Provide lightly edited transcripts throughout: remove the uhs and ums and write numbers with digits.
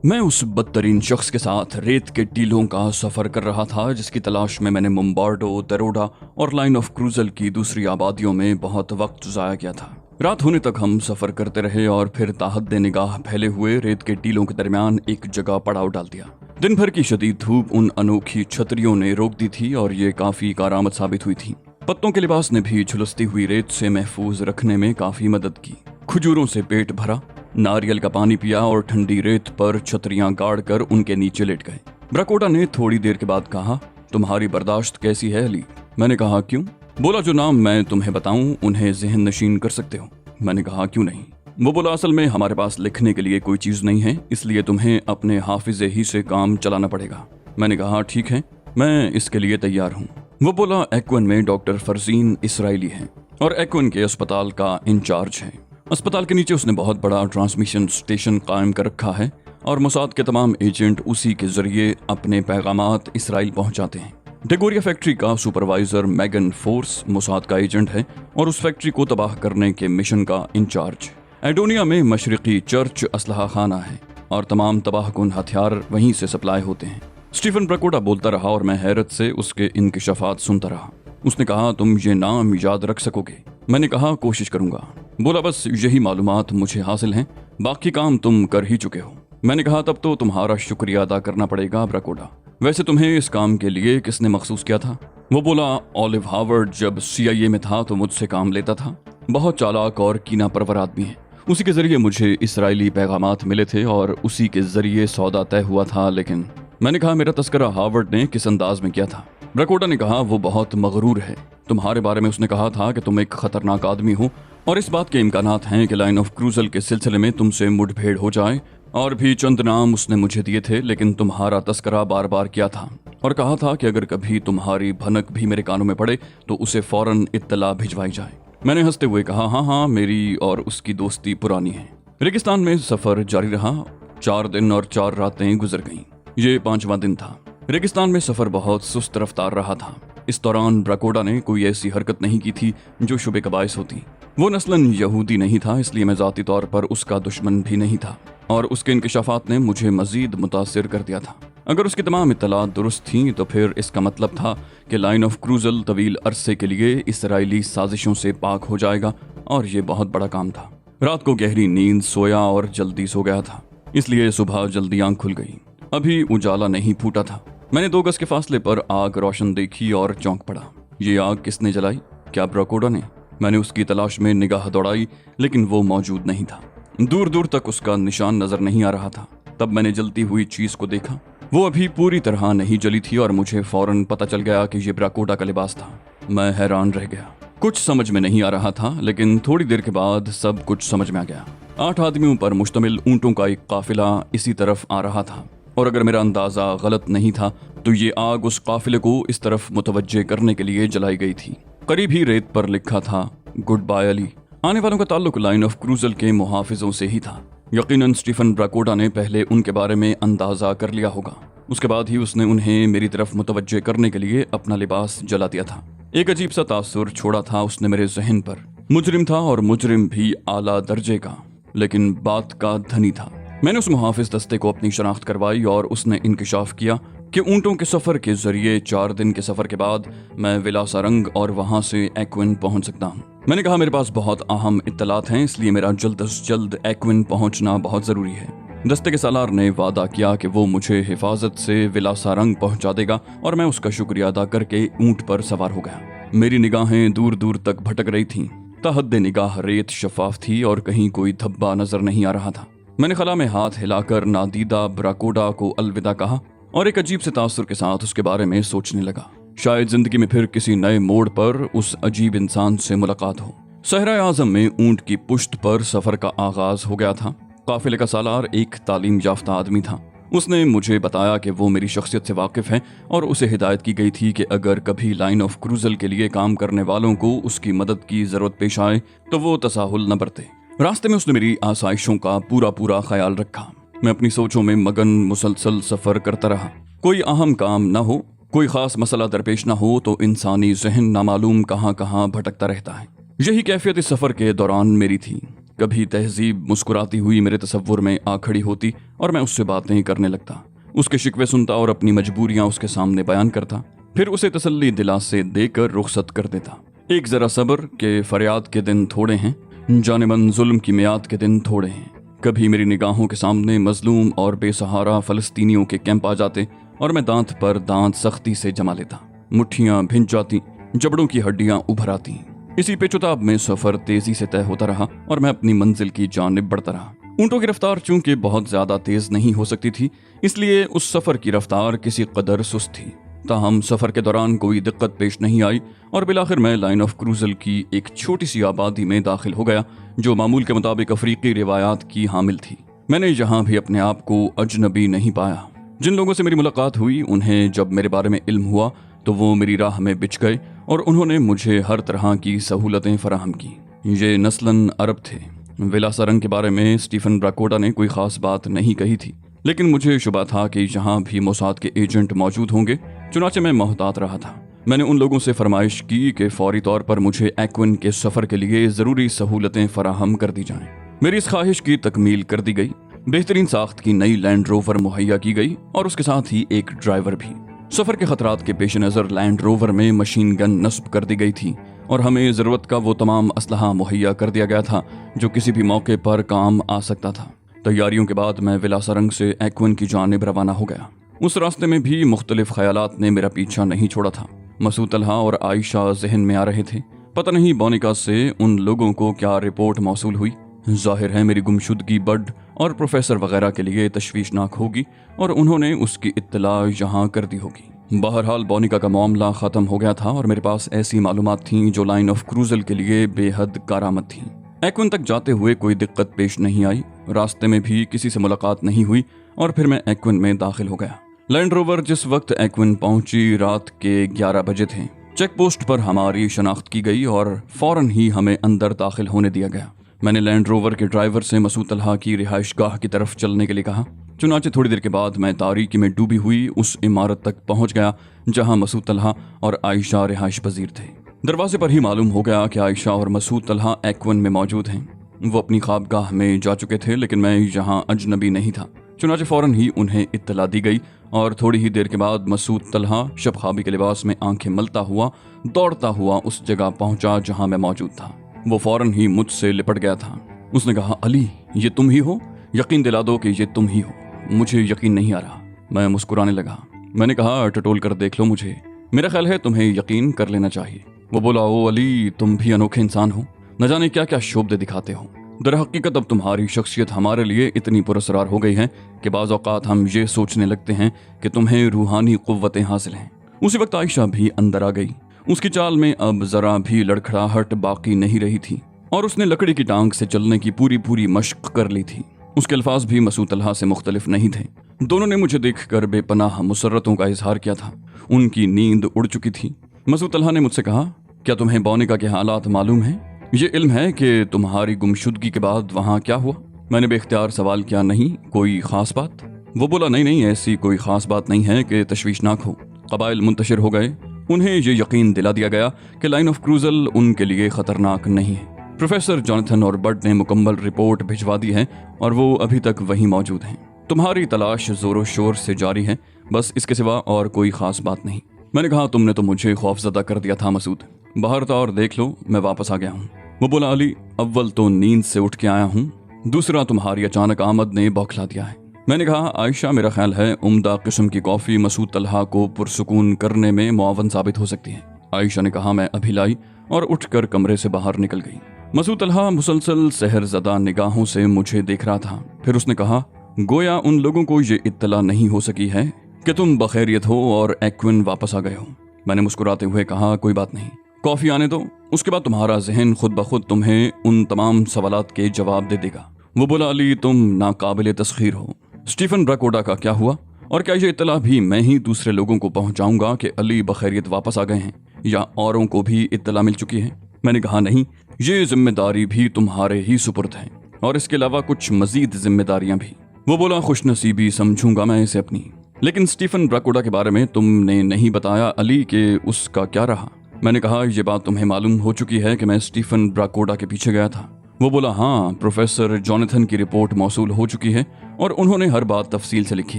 मैं उस बदतरीन शख्स के साथ रेत के टीलों का सफर कर रहा था जिसकी तलाश में मैंने मुम्बार्डो, दरोडा और लाइन ऑफ क्रूजल की दूसरी आबादियों में बहुत वक्त जाया किया था। रात होने तक हम सफर करते रहे और फिर ताहद्दे निगाह फैले हुए रेत के टीलों के दरमियान एक जगह पड़ाव डाल दिया। दिन भर की शदीद धूप उन अनोखी छतरियों ने रोक दी थी और ये काफी कारआमद साबित हुई थी। पत्तों के लिबास ने भी झुलसती हुई रेत से महफूज रखने में काफी मदद की। खजूरों से पेट भरा, नारियल का पानी पिया और ठंडी रेत पर छतरियां गाड़ कर उनके नीचे लेट गए। ब्राकोडा ने थोड़ी देर के बाद कहा, तुम्हारी बर्दाश्त कैसी है अली? मैंने कहा, क्यों? बोला, जो नाम मैं तुम्हें बताऊं उन्हें जहन नशीन कर सकते हो। मैंने कहा, क्यों नहीं? वो बोला, असल में हमारे पास लिखने के लिए कोई चीज नहीं है, इसलिए तुम्हें अपने हाफिजे ही से काम चलाना पड़ेगा। मैंने कहा, ठीक है, मैं इसके लिए तैयार हूँ। वो बोला, एक्वन में डॉक्टर फरजीन इसराइली हैं और एक्वन के अस्पताल का इंचार्ज है। अस्पताल के नीचे उसने बहुत बड़ा ट्रांसमिशन स्टेशन कायम कर रखा है और मोसाद के तमाम एजेंट उसी के जरिए अपने पैगामात इसराइल पहुंचाते हैं। डेगोरिया फैक्ट्री का सुपरवाइजर मैगन फोर्स मोसाद का एजेंट है और उस फैक्ट्री को तबाह करने के मिशन का इंचार्ज। एडोनिया में मशरकी चर्च असलहा खाना है और तमाम तबाहकुन हथियार वहीं से सप्लाई होते हैं। स्टीफन ब्राकोडा बोलता रहा और मैं हैरत से उसके इंकिशाफात सुनता रहा। उसने कहा, तुम ये नाम याद रख सकोगे? मैंने कहा, कोशिश करूंगा। बोला, बस यही मालूमात मुझे हासिल हैं, बाकी काम तुम कर ही चुके हो। मैंने कहा, तब तो तुम्हारा शुक्रिया अदा करना पड़ेगा ब्राकोडा। वैसे तुम्हें इस काम के लिए किसने मखसूस किया था? वो बोला, ऑलिव हावर्ड जब CIA में था तो मुझसे काम लेता था। बहुत चालाक और कीना परवर आदमी है। उसी के जरिए मुझे इसराइली पैगामात मिले थे और उसी के जरिए सौदा तय हुआ था। लेकिन मैंने कहा, मेरा तस्करा हावर्ड ने किस अंदाज में किया था? ब्राकोडा ने कहा, वो बहुत मगरूर है। तुम्हारे बारे में उसने कहा था कि तुम एक खतरनाक आदमी हो और इस बात के इम्कानात हैं कि लाइन ऑफ क्रूजल के सिलसिले में तुमसे मुठभेड़ हो जाए। और भी चंद नाम उसने मुझे दिए थे, लेकिन तुम्हारा तस्करा बार बार किया था और कहा था कि अगर कभी तुम्हारी भनक भी मेरे कानों में पड़े तो उसे फौरन इत्तला भिजवाई जाए। मैंने हंसते हुए कहा, हाँ, मेरी और उसकी दोस्ती पुरानी है। रेगिस्तान में सफर जारी रहा। 4 दिन और 4 रातें गुजर गईं। ये 5वां दिन था। रेगिस्तान में सफर बहुत सुस्त रफ्तार रहा था। इस दौरान ब्राकोडा ने कोई ऐसी हरकत नहीं की थी जो शुबे का बायस होती। वो नस्लन यहूदी नहीं था, इसलिए मैं ज़ाती तौर पर उसका दुश्मन भी नहीं था और उसके इंकिशाफात ने मुझे मजीद मुतासिर कर दिया था। अगर उसकी तमाम इत्तलात दुरुस्त थीं तो फिर इसका मतलब था कि लाइन ऑफ क्रूजल तवील अरसे के लिए इसराइली साजिशों से पाक हो जाएगा और ये बहुत बड़ा काम था। रात को गहरी नींद सोया और जल्दी सो गया था, इसलिए सुबह जल्दी आंख खुल गई। अभी उजाला नहीं फूटा था। मैंने 2 गज के फासले पर आग रोशन देखी और चौंक पड़ा। ये आग किसने जलाई? क्या ब्राकोडा ने? मैंने उसकी तलाश में निगाह दौड़ाई, लेकिन वो मौजूद नहीं था। दूर दूर तक उसका निशान नजर नहीं आ रहा था। तब मैंने जलती हुई चीज को देखा। वो अभी पूरी तरह नहीं जली थी और मुझे फौरन पता चल गया कि ये ब्राकोडा का लिबास था। मैं हैरान रह गया। कुछ समझ में नहीं आ रहा था, लेकिन थोड़ी देर के बाद सब कुछ समझ में आ गया। 8 आदमियों पर मुश्तमिल ऊंटों का एक काफिला इसी तरफ आ रहा था और अगर मेरा अंदाजा गलत नहीं था तो ये आग उस काफिले को इस तरफ मुतवज्जे करने के लिए जलाई गई थी। करीब ही रेत पर लिखा था, गुड बाय अली। आने वालों का ताल्लुक लाइन ऑफ क्रूजल के मुहाफिजों से ही था। यकीनन स्टीफन ब्राकोडा ने पहले उनके बारे में अंदाजा कर लिया होगा। उसके बाद ही उसने उन्हें मेरी तरफ मुतवज्जे करने के लिए अपना लिबास जला दिया था। एक अजीब सा तासुर छोड़ा था उसने मेरे जहन पर। मुजरिम था और मुजरिम भी आला दर्जे का, लेकिन बात का धनी था। मैंने उस मुहाफिज दस्ते को अपनी शनाख्त करवाई और उसने इंकिशाफ किया कि ऊंटों के सफर के जरिए 4 दिन के सफर के बाद मैं विलासारंग और वहां से एक्विन पहुंच सकता हूं। मैंने कहा, मेरे पास बहुत अहम इत्तलात हैं, इसलिए मेरा जल्द से जल्द एक्विन पहुंचना बहुत जरूरी है। दस्ते के सालार ने वादा किया कि वो मुझे हिफाजत से विलासारंग पहुंचा देगा और मैं उसका शुक्रिया अदा करके ऊंट पर सवार हो गया। मेरी निगाहें दूर दूर तक भटक रही थीं। तहद्दे निगाह रेत शफाफ थी और कहीं कोई धब्बा नजर नहीं आ रहा था। मैंने खला में हाथ हिलाकर नादीदा ब्राकोडा को अलविदा कहा और एक अजीब से तासुर के साथ उसके बारे में सोचने लगा। शायद जिंदगी में फिर किसी नए मोड़ पर उस अजीब इंसान से मुलाकात हो। सहरा आजम में ऊंट की पुश्त पर सफर का आगाज हो गया था। काफिले का सालार एक तालीम याफ्ता आदमी था। उसने मुझे बताया कि वो मेरी शख्सियत से वाकिफ है और उसे हिदायत की गई थी कि अगर कभी लाइन ऑफ क्रूजल के लिए काम करने वालों को उसकी मदद की जरूरत पेश आए तो वो तसाहुल न बरते। रास्ते में उसने मेरी आसाइशों का पूरा ख्याल रखा। मैं अपनी सोचों में मगन मुसलसल सफर करता रहा। कोई अहम काम न हो, कोई खास मसला दरपेश न हो तो इंसानी जहन नामालूम कहाँ कहाँ भटकता रहता है। यही कैफियत इस सफर के दौरान मेरी थी। कभी तहजीब मुस्कुराती हुई मेरे तसव्वुर में आ खड़ी होती और मैं उससे बातें करने लगता, उसके शिकवे सुनता और अपनी मजबूरियां उसके सामने बयान करता, फिर उसे तसल्ली दिलासे देकर रुखसत कर देता। एक जरा सब्र के फरियाद के दिन थोड़े हैं, जानेमन जुल्म की मियाद के दिन थोड़े हैं। कभी मेरी निगाहों के सामने मजलूम और बेसहारा फलस्तीनियों के कैंप आ जाते और मैं दांत पर दांत सख्ती से जमा लेता, मुट्ठियां भिंच जाती, जबड़ों की हड्डियां उभर आती। इसी पेचुताब में सफर तेजी से तय होता रहा और मैं अपनी मंजिल की जानिब बढ़ता रहा। ऊंटों की रफ्तार चूंकि बहुत ज्यादा तेज नहीं हो सकती थी, इसलिए उस सफर की रफ्तार किसी कदर सुस्त थी। ताहम सफर के दौरान कोई दिक्कत पेश नहीं आई और बिलाखिर मैं लाइन ऑफ क्रूजल की एक छोटी सी आबादी में दाखिल हो गया जो मामूल के मुताबिक अफ्रीकी रिवायात की हामिल थी। मैंने यहाँ भी अपने आप को अजनबी नहीं पाया। जिन लोगों से मेरी मुलाकात हुई उन्हें जब मेरे बारे में इल्म हुआ तो वो मेरी राह में बिछ गए और उन्होंने मुझे हर तरह की सहूलतें फराहम की। ये नस्लन अरब थे। विलासा रंग के बारे में स्टीफन ब्राकोटा ने कोई खास बात नहीं कही थी, लेकिन मुझे शुबा था कि यहाँ भी मोसाद के एजेंट मौजूद होंगे, चुनाचे मैं मोहतात रहा था। मैंने उन लोगों से फरमाइश की कि फौरी तौर पर मुझे एक्विन के सफ़र के लिए ज़रूरी सहूलतें फराहम कर दी जाएं। मेरी इस ख्वाहिश की तकमील कर दी गई। बेहतरीन साख्त की नई लैंड रोवर मुहैया की गई और उसके साथ ही एक ड्राइवर भी। सफ़र के खतरात के पेश नज़र लैंड रोवर में मशीन गन नस्ब कर दी गई थी और हमें ज़रूरत का वो तमाम असलहा मुहैया कर दिया गया था जो किसी भी मौके पर काम आ सकता था। तैयारियों के बाद मैं विलासा रंग से एक्विन की जानिब रवाना हो गया। उस रास्ते में भी मुख्तलिफ ख्यालात ने मेरा पीछा नहीं छोड़ा था। मसूद तलहा और आयशा जहन में आ रहे थे। पता नहीं बोनिका से उन लोगों को क्या रिपोर्ट मौसूल हुई। जाहिर है मेरी गुमशुदगी बड और प्रोफेसर वगैरह के लिए तशवीशनाक होगी और उन्होंने उसकी इत्तला यहाँ कर दी होगी। बहरहाल बोनिका का मामला ख़त्म हो गया था और मेरे पास ऐसी मालूमात थीं जो लाइन ऑफ क्रूजल के लिए बेहद कारामद थीं। एक्विन तक जाते हुए कोई दिक्कत पेश नहीं आई, रास्ते में भी किसी से मुलाकात नहीं हुई और फिर मैं एक्विन में दाखिल हो गया। लैंड रोवर जिस वक्त एक्विन पहुंची रात के 11 बजे थे। चेक पोस्ट पर हमारी शनाख्त की गई और फौरन ही हमें अंदर दाखिल होने दिया गया। मैंने लैंड रोवर के ड्राइवर से मसूद तलहा की रिहाइशगाह की तरफ चलने के लिए कहा। चुनाचे थोड़ी देर के बाद मैं तारीकी में डूबी हुई उस इमारत तक पहुंच गया जहां मसूद तलहा और आयशा रिहाइश पजीर थे। दरवाजे पर ही मालूम हो गया कि आयशा और मसूद तलहा एक्विन में मौजूद हैं। वो अपनी ख्वाबगाह में जा चुके थे, लेकिन मैं यहाँ अजनबी नहीं था। चुनाचे फौरन ही उन्हें इत्तला दी गई और थोड़ी ही देर के बाद मसूद तलहा शब ख्वाबी के लिबास में आंखें मलता हुआ दौड़ता हुआ उस जगह पहुंचा जहां मैं मौजूद था। वो फौरन ही मुझसे लिपट गया था। उसने कहा, अली ये तुम ही हो? यकीन दिला दो कि ये तुम ही हो। मुझे यकीन नहीं आ रहा। मैं मुस्कुराने लगा। मैंने कहा, टटोल कर देख लो मुझे, मेरा ख्याल है तुम्हें यकीन कर लेना चाहिए। वो बोला, ओ अली तुम भी अनोखे इंसान हो, न जाने क्या क्या शोबदे दिखाते हो। दरहकीकत अब तुम्हारी शख्सियत हमारे लिए इतनी पुरस्कार हो गई है कि बाज़ औक़ात हम ये सोचने लगते हैं कि तुम्हें रूहानी क़ुव्वतें हासिल हैं। उसी वक्त आयशा भी अंदर आ गई। उसकी चाल में अब जरा भी लड़खड़ाहट बाकी नहीं रही थी और उसने लकड़ी की टांग से चलने की पूरी मशक कर ली थी। उसके अल्फाज भी मसूद तलहा से मुख्तलिफ नहीं थे। दोनों ने मुझे देखकर बेपनाह मुसर्रतों का इजहार किया था। उनकी नींद उड़ चुकी थी। मसूद तलहा ने मुझसे कहा, क्या तुम्हें बोनिका के हालात मालूम हैं? ये इल्म है कि तुम्हारी गुमशुदगी के बाद वहाँ क्या हुआ? मैंने बेख्तियार सवाल किया, नहीं कोई ख़ास बात? वो बोला, नहीं ऐसी कोई ख़ास बात नहीं है कि तशवीशनाक हो। कबाइल मुंतशिर हो गए। उन्हें ये यकीन दिला दिया गया कि लाइन ऑफ क्रूजल उनके लिए ख़तरनाक नहीं है। प्रोफेसर जॉनथन और बड ने मुकम्मल रिपोर्ट भिजवा दी है और वो अभी तक वहीं मौजूद हैं। तुम्हारी तलाश ज़ोरों शोर से जारी है, बस इसके सिवा और कोई ख़ास बात नहीं। मैंने कहा, तुमने तो मुझे खौफजदा कर दिया था मसूद। बाहर तो और देख लो, मैं वापस आ गया हूँ। वो बोला, अली अव्वल तो नींद से उठ के आया हूँ, दूसरा तुम्हारी अचानक आमद ने बौखला दिया है। मैंने कहा, आयशा मेरा ख्याल है उम्दा किस्म की कॉफ़ी मसूद तलहा को पुरसुकून करने में मुआवन साबित हो सकती है। आयशा ने कहा, मैं अभी लाई और उठकर कमरे से बाहर निकल गई। मसूद तलहा मुसलसल सहरज़दा निगाहों से मुझे देख रहा था। फिर उसने कहा, गोया उन लोगों को ये इत्तला नहीं हो सकी है कि तुम बखैरियत हो और एक्विन वापस आ गए हो। मैंने मुस्कुराते हुए कहा, कोई बात नहीं, कॉफ़ी आने दो, उसके बाद तुम्हारा जहन खुद ब खुद तुम्हें उन तमाम सवालात के जवाब दे देगा। वो बोला, अली तुम नाकाबिले तस्खीर हो। स्टीफन ब्राकोटा का क्या हुआ? और क्या ये इत्तला भी मैं ही दूसरे लोगों को पहुंचाऊंगा कि अली बखैरियत वापस आ गए हैं, या औरों को भी इत्तला मिल चुकी है? मैंने कहा, नहीं, ये जिम्मेदारी भी तुम्हारे ही सुपुर्द है और इसके अलावा कुछ मजीद जिम्मेदारियां भी। वो बोला, खुशनसीबी समझूंगा मैं इसे अपनी, लेकिन स्टीफन ब्राकोटा के बारे में तुमने नहीं बताया अली कि उसका क्या रहा। मैंने कहा, यह बात तुम्हें मालूम हो चुकी है कि मैं स्टीफन ब्राकोटा के पीछे गया था वो बोला, हाँ, प्रोफेसर जॉनथन की रिपोर्ट मौसूल हो चुकी है और उन्होंने हर बात तफसील से लिखी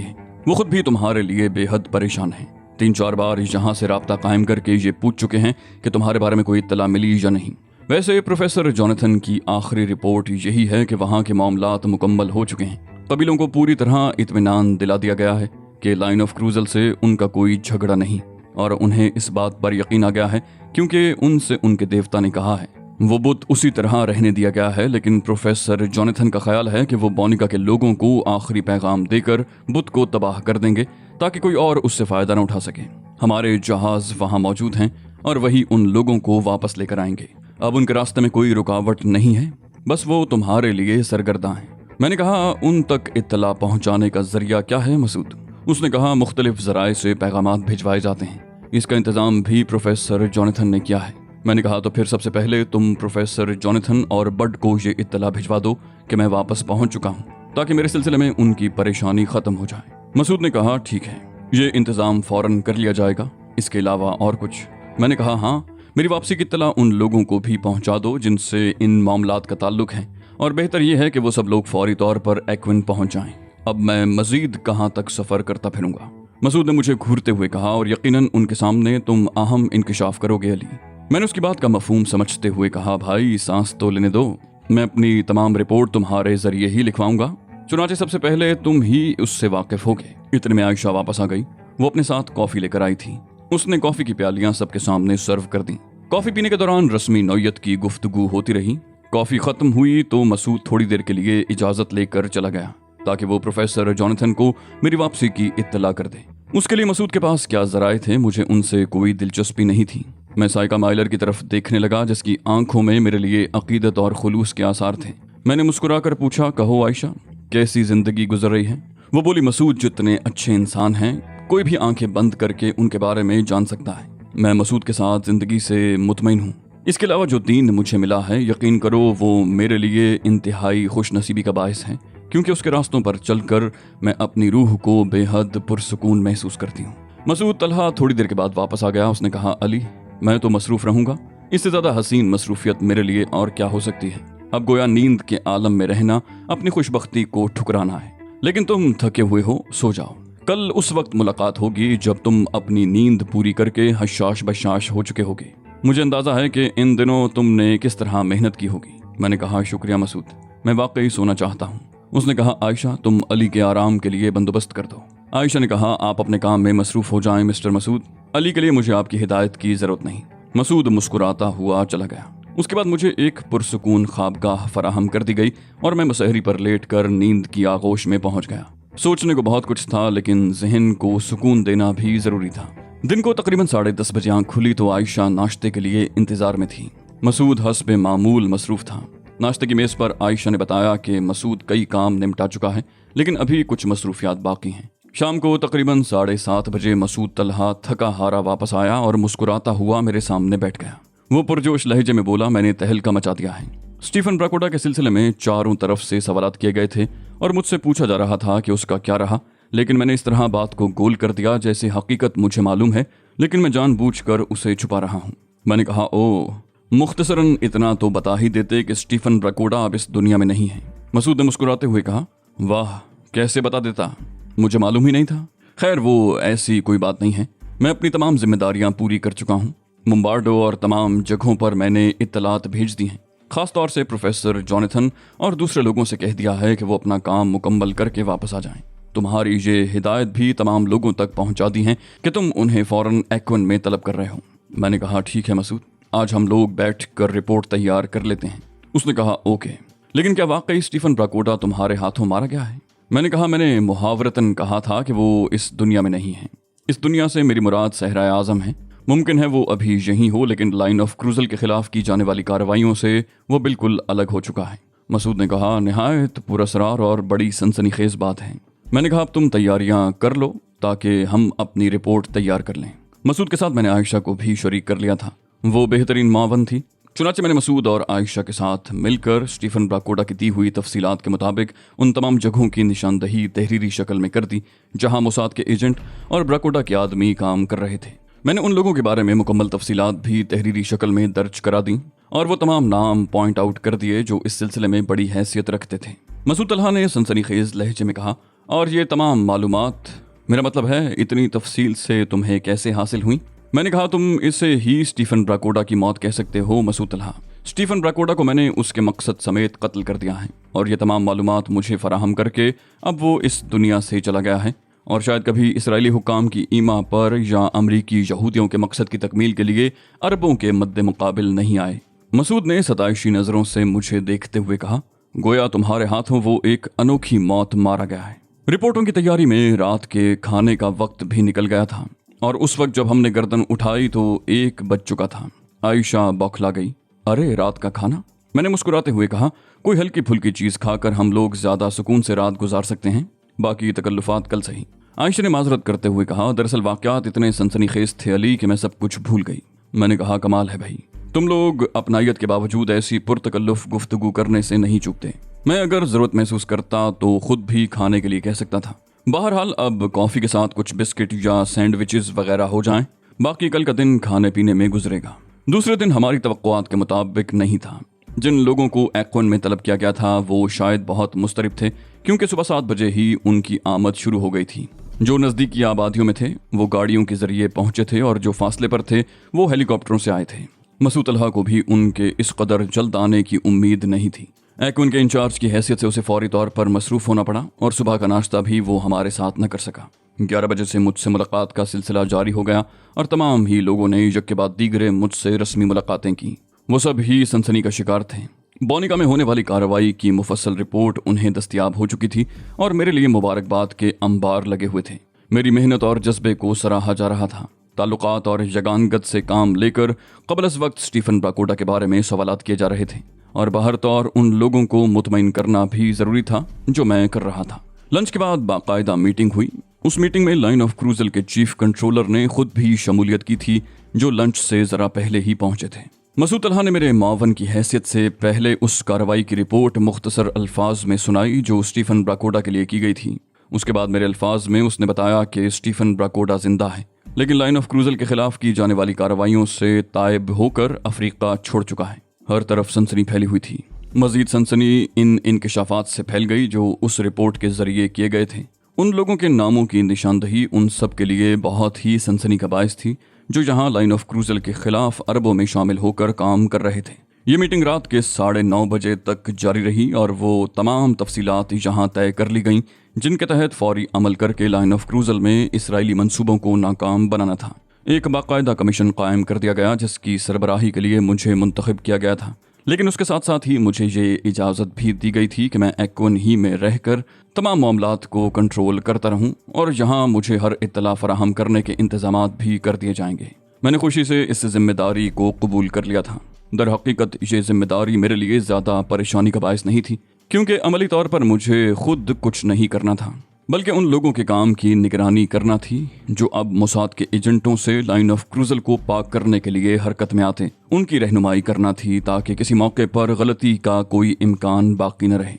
है। वो खुद भी तुम्हारे लिए बेहद परेशान हैं। 3-4 बार यहाँ से राब्ता कायम करके ये पूछ चुके हैं कि तुम्हारे बारे में कोई इत्तला मिली या नहीं। वैसे प्रोफेसर जॉनथन की आखिरी रिपोर्ट यही है कि वहाँ के मामलात मुकम्मल हो चुके हैं। कबीलों को पूरी तरह इत्मीनान दिला दिया गया है कि लाइन ऑफ क्रूजल से उनका कोई झगड़ा नहीं, और उन्हें इस बात पर यकीन आ गया है क्योंकि उनसे उनके देवता ने कहा है। वो बुत उसी तरह रहने दिया गया है, लेकिन प्रोफेसर जॉनथन का ख्याल है कि वो बोनिका के लोगों को आखिरी पैगाम देकर बुत को तबाह कर देंगे ताकि कोई और उससे फ़ायदा न उठा सके। हमारे जहाज़ वहाँ मौजूद हैं और वही उन लोगों को वापस लेकर आएंगे। अब उनके रास्ते में कोई रुकावट नहीं है, बस वो तुम्हारे लिए सरगर्दा हैं। मैंने कहा, उन तक इत्तला पहुँचाने का जरिया क्या है मसूद? उसने कहा, मुख्तलिफ ज़राए से पैगामात भिजवाए जाते हैं। इसका इंतज़ाम भी प्रोफेसर जॉनथन ने किया है। मैंने कहा, तो फिर सबसे पहले तुम प्रोफेसर जॉनथन और बड को ये इत्तला भिजवा दो कि मैं वापस पहुंच चुका हूं, ताकि मेरे सिलसिले में उनकी परेशानी खत्म हो जाए। मसूद ने कहा, ठीक है, ये इंतज़ाम फौरन कर लिया जाएगा। इसके अलावा और कुछ? मैंने कहा, हाँ, मेरी वापसी की इत्तला उन लोगों को भी पहुंचा दो जिनसे इन मामलात का ताल्लुक है, और बेहतर यह है कि वो सब लोग फौरी तौर पर एक्विन पहुंच जाएं। अब मैं मजीद कहाँ तक सफ़र करता फिरूंगा? मसूद ने मुझे घूरते हुए कहा, और यकीनन उनके सामने तुम अहम इंकिशाफ करोगे अली। मैंने उसकी बात का मफहूम समझते हुए कहा, भाई सांस तो लेने दो, मैं अपनी तमाम रिपोर्ट तुम्हारे जरिए ही लिखवाऊंगा। चुनाचे सबसे पहले तुम ही उससे वाकिफ होगे। इतने में आयशा वापस आ गई। वो अपने साथ कॉफी लेकर आई थी। उसने कॉफी की प्यालियां सबके सामने सर्व कर दी। कॉफी पीने के दौरान रस्मी नौयत की गुफ्तगू होती रही। कॉफी खत्म हुई तो मसूद थोड़ी देर के लिए इजाजत लेकर चला गया ताकि वो प्रोफेसर जॉनथन को मेरी वापसी की इत्तला कर दे। उसके लिए मसूद के पास क्या जराए थे, मुझे उनसे कोई दिलचस्पी नहीं थी। मैं साइका माइलर की तरफ देखने लगा जिसकी आंखों में मेरे लिए अकीदत और खुलूस के आसार थे। मैंने मुस्कुराकर पूछा, कहो आयशा, कैसी जिंदगी गुजर रही है? वो बोली, मसूद जितने अच्छे इंसान हैं, कोई भी आंखें बंद करके उनके बारे में जान सकता है। मैं मसूद के साथ जिंदगी से मुतमईन हूँ। इसके अलावा जो दीन मुझे मिला है, यकीन करो वो मेरे लिए इंतहाई खुश नसीबी का बायस है, क्योंकि उसके रास्तों पर चलकर मैं अपनी रूह को बेहद पुरसुकून महसूस करती हूँ। मसूद तलहा थोड़ी देर के बाद वापस आ गया। उसने कहा, अली, मैं तो मसरूफ रहूंगा। इससे ज्यादा हसीन मसरूफियत मेरे लिए और क्या हो सकती है? अब गोया नींद के आलम में रहना अपनी खुशबख्ती को ठुकराना है। लेकिन तुम थके हुए हो, सो जाओ। कल उस वक्त मुलाकात होगी जब तुम अपनी नींद पूरी करके हशाश बशाश हो चुके होगे। मुझे अंदाजा है कि इन दिनों तुमने किस तरह मेहनत की होगी। मैंने कहा, शुक्रिया मसूद, मैं वाकई सोना चाहता हूँ। उसने कहा, आयशा, तुम अली के आराम के लिए बंदोबस्त कर दो। आयशा ने कहा, आप अपने काम में मसरूफ हो जाएं मिस्टर मसूद। अली के लिए मुझे आपकी हिदायत की जरूरत नहीं। मसूद मुस्कुराता हुआ चला गया। उसके बाद मुझे एक पुरसुकून ख्वाबगाह फराहम कर दी गई और मैं मसहरी पर लेटकर नींद की आगोश में पहुंच गया। सोचने को बहुत कुछ था, लेकिन जहन को सुकून देना भी जरूरी था। दिन को तकरीबन 10:30 बजे आंख खुली तो आयशा नाश्ते के लिए इंतजार में थी। मसूद हस्बे मामूल मसरूफ था। नाश्ते की मेज पर आयशा ने बताया कि मसूद कई काम निपटा चुका है, लेकिन अभी कुछ मसरूफियात बाकी हैं। शाम को तकरीबन 7:30 बजे मसूद तलहा थका हारा वापस आया और मुस्कुराता हुआ मेरे सामने बैठ गया। वो पुरजोश लहजे में बोला, मैंने तहलका मचा दिया है। स्टीफन ब्राकोडा के सिलसिले में चारों तरफ से सवालात किए गए थे और मुझसे पूछा जा रहा था कि उसका क्या रहा, लेकिन मैंने इस तरह बात को गोल कर दिया जैसे हकीकत मुझे मालूम है, लेकिन मैं जानबूझकर उसे छुपा रहा हूँ। मैंने कहा, ओ, मुख्तसरन इतना तो बता ही देते कि स्टीफन ब्राकोडा अब इस दुनिया में नहीं है। मसूद ने मुस्कुराते हुए कहा, वाह, कैसे बता देता, मुझे मालूम ही नहीं था। खैर, वो ऐसी कोई बात नहीं है। मैं अपनी तमाम जिम्मेदारियां पूरी कर चुका हूँ। मुम्बार्डो और तमाम जगहों पर मैंने इत्तलात भेज दी हैं। खास तौर से प्रोफेसर जॉनथन और दूसरे लोगों से कह दिया है कि वो अपना काम मुकम्मल करके वापस आ जाएं। तुम्हारी ये हिदायत भी तमाम लोगों तक पहुंचा दी है कि तुम उन्हें फौरन एक्विन में तलब कर रहे हो। मैंने कहा, ठीक है मसूद, आज हम लोग बैठ कर रिपोर्ट तैयार कर लेते हैं। उसने कहा, ओके, लेकिन क्या वाकई स्टीफन ब्राकोडा तुम्हारे हाथों मारा गया है? मैंने कहा, मैंने मुहावरतन कहा था कि वो इस दुनिया में नहीं है। इस दुनिया से मेरी मुराद सहरा आज़म है। मुमकिन है वो अभी यहीं हो, लेकिन लाइन ऑफ क्रूजल के खिलाफ की जाने वाली कार्रवाइयों से वो बिल्कुल अलग हो चुका है। मसूद ने कहा, निहायत पुरअसरार और बड़ी सनसनीखेज बात है। मैंने कहा, अब तुम तैयारियां कर लो ताकि हम अपनी रिपोर्ट तैयार कर लें। मसूद के साथ मैंने आयशा को भी शरीक कर लिया था। वो बेहतरीन मावन थी। चुनाचे मैंने मसूद और आयशा के साथ मिलकर स्टीफन ब्राकोडा की दी हुई तफसीलात के मुताबिक उन तमाम जगहों की निशानदही तहरीरी शक्ल में कर दी जहां मोसाद के एजेंट और ब्राकोडा के आदमी काम कर रहे थे। मैंने उन लोगों के बारे में मुकम्मल तफसीलात भी तहरीरी शक्ल में दर्ज करा दी और वो तमाम नाम पॉइंट आउट कर दिए जो इस सिलसिले में बड़ी हैसियत रखते थे। मसूद तलहा ने सनसनीखेज लहजे में कहा, और ये तमाम मालूमात, मेरा मतलब है इतनी तफसील से तुम्हें कैसे हासिल हुई? मैंने कहा, तुम इसे ही स्टीफन ब्राकोडा की मौत कह सकते हो मसूद तलहा। स्टीफन ब्राकोडा को मैंने उसके मकसद समेत कत्ल कर दिया है और ये तमाम मालूमात मुझे फराहम करके अब वो इस दुनिया से चला गया है और शायद कभी इसराइली हुक्काम की ईमा पर या अमरीकी यहूदियों के मकसद की तकमील के लिए अरबों के मद्दे मुकाबिल नहीं आए। मसूद ने सताइशी नज़रों से मुझे देखते हुए कहा, गोया तुम्हारे हाथों वो एक अनोखी मौत मारा गया है। रिपोर्टों की तैयारी में रात के खाने का वक्त भी निकल गया था और उस वक्त जब हमने गर्दन उठाई तो 1 बज चुका था। आयशा बौखला गई। अरे रात का खाना? मैंने मुस्कुराते हुए कहा, कोई हल्की फुल्की चीज़ खाकर हम लोग ज़्यादा सुकून से रात गुजार सकते हैं, बाकी तकल्लुफात कल सही। आयशा ने माजरत करते हुए कहा, दरअसल वाक़यात इतने सनसनीखेज थे अली कि मैं सब कुछ भूल गई। मैंने कहा, कमाल है भाई, तुम लोग अपनायत के बावजूद ऐसी पुरतकल्लुफ गुफ्तगू करने से नहीं चूकते। मैं अगर ज़रूरत महसूस करता तो खुद भी खाने के लिए कह सकता था। बहरहाल अब कॉफ़ी के साथ कुछ बिस्किट या सैंडविचेस वगैरह हो जाएं, बाकी कल का दिन खाने पीने में गुजरेगा। दूसरे दिन हमारी तवक्कुआत के मुताबिक नहीं था। जिन लोगों को एक्वन में तलब किया गया था वो शायद बहुत मुस्तरिब थे क्योंकि सुबह 7 बजे ही उनकी आमद शुरू हो गई थी। जो नज़दीकी आबादियों में थे वो गाड़ियों के जरिए पहुंचे थे और जो फासले पर थे वो हेलीकॉप्टरों से आए थे। मसूद तलहा को भी उनके इस कदर जल्द आने की उम्मीद नहीं थी। एक्वन के इंचार्ज की हैसियत से उसे फौरी तौर पर मसरूफ़ होना पड़ा और सुबह का नाश्ता भी वो हमारे साथ न कर सका। 11 बजे से मुझसे मुलाकात का सिलसिला जारी हो गया और तमाम ही लोगों ने एक के बाद दीगरे मुझसे रस्मी मुलाकातें की। वो सब ही सनसनी का शिकार थे। बोनिका में होने वाली कार्रवाई की मुफस्सल रिपोर्ट उन्हें दस्तयाब हो चुकी थी और मेरे लिए मुबारकबाद के अंबार लगे हुए थे। मेरी मेहनत और जज्बे को सराहा जा रहा था। ताल्लुकात और यगानगत से काम लेकर क़ब्ल अज़ वक्त स्टीफन ब्राकोडा के बारे में सवालात किए जा रहे थे और बाहर तौर उन लोगों को मुतमईन करना भी ज़रूरी था जो मैं कर रहा था। लंच के बाद बाकायदा मीटिंग हुई। उस मीटिंग में लाइन ऑफ क्रूजल के चीफ कंट्रोलर ने खुद भी शमूलियत की थी जो लंच से ज़रा पहले ही पहुंचे थे। मसूद तलहा ने मेरे मावन की हैसियत से पहले उस कार्रवाई की रिपोर्ट मुख्तसर अल्फाज में सुनाई जो स्टीफन ब्राकोडा के लिए की गई थी। उसके बाद मेरे अल्फाज में उसने बताया कि स्टीफन ब्राकोडा जिंदा है लेकिन लाइन ऑफ क्रूजल के खिलाफ की जाने वाली कार्रवाइयों से तायब होकर अफ्रीका छोड़ चुका है। हर तरफ सनसनी फैली हुई थी। मजीद सनसनी इन इंकशाफात से फैल गई जो उस रिपोर्ट के जरिए किए गए थे। उन लोगों के नामों की निशानदही उन सब के लिए बहुत ही सनसनी का बायस थी जो यहाँ लाइन ऑफ क्रूजल के खिलाफ अरबों में शामिल होकर काम कर रहे थे। ये मीटिंग रात के 9:30 बजे तक जारी रही और वो तमाम तफसीलात यहाँ तय कर ली गईं जिनके तहत फौरी अमल करके लाइन ऑफ क्रूजल में इसराइली मंसूबों को नाकाम बनाना था। एक बाकायदा कमीशन कायम कर दिया गया जिसकी सरबराही के लिए मुझे मुंतखब किया गया था, लेकिन उसके साथ साथ ही मुझे ये इजाज़त भी दी गई थी कि मैं एक्वन ही में रहकर तमाम मामलात को कंट्रोल करता रहूं और यहाँ मुझे हर इत्तला फराहम करने के इंतजामात भी कर दिए जाएंगे। मैंने खुशी से इस जिम्मेदारी को कबूल कर लिया था। दर हकीकत ये जिम्मेदारी मेरे लिए ज़्यादा परेशानी का बायस नहीं थी क्योंकि अमली तौर पर मुझे खुद कुछ नहीं करना था बल्कि उन लोगों के काम की निगरानी करना थी जो अब मोसाद के एजेंटों से लाइन ऑफ क्रूजल को पाक करने के लिए हरकत में आते। उनकी रहनुमाई करना थी ताकि किसी मौके पर गलती का कोई इम्कान बाकी न रहे।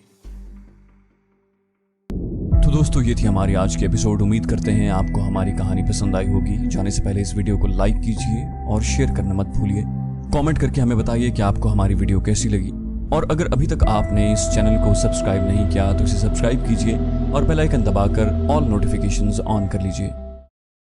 तो दोस्तों ये थी हमारी आज की एपिसोड। उम्मीद करते हैं आपको हमारी कहानी पसंद आई होगी। जाने से पहले इस वीडियो को लाइक कीजिए और शेयर करना मत भूलिए। कमेंट करके हमें बताइए कि आपको हमारी वीडियो कैसी लगी और अगर अभी तक आपने इस चैनल को सब्सक्राइब नहीं किया तो इसे सब्सक्राइब कीजिए और बेल आइकन दबाकर ऑल नोटिफिकेशंस ऑन कर लीजिए।